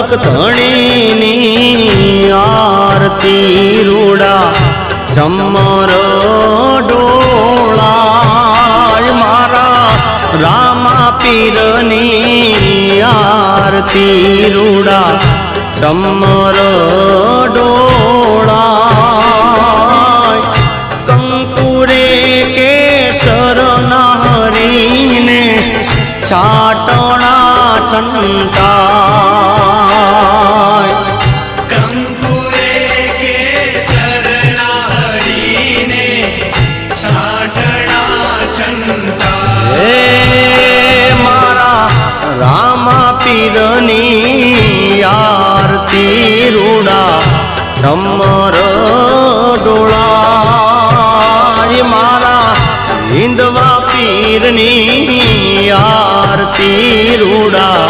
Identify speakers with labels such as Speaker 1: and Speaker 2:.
Speaker 1: કનક ધણીની આરતી રૂડા ચમર ડોળાય મારા રામા પીરની આરતી રૂડા ચમર ડોળાય કંકુરે કેસર નાહરીને છાટણા છંટાય
Speaker 2: કંકુરે કેસર નાહરીને છાટણા છંટાય
Speaker 1: હે મારા રામા પીરની આરતી રૂડા ચમર ડોળાય મારા હિંદવા પીરની આરતી રૂડા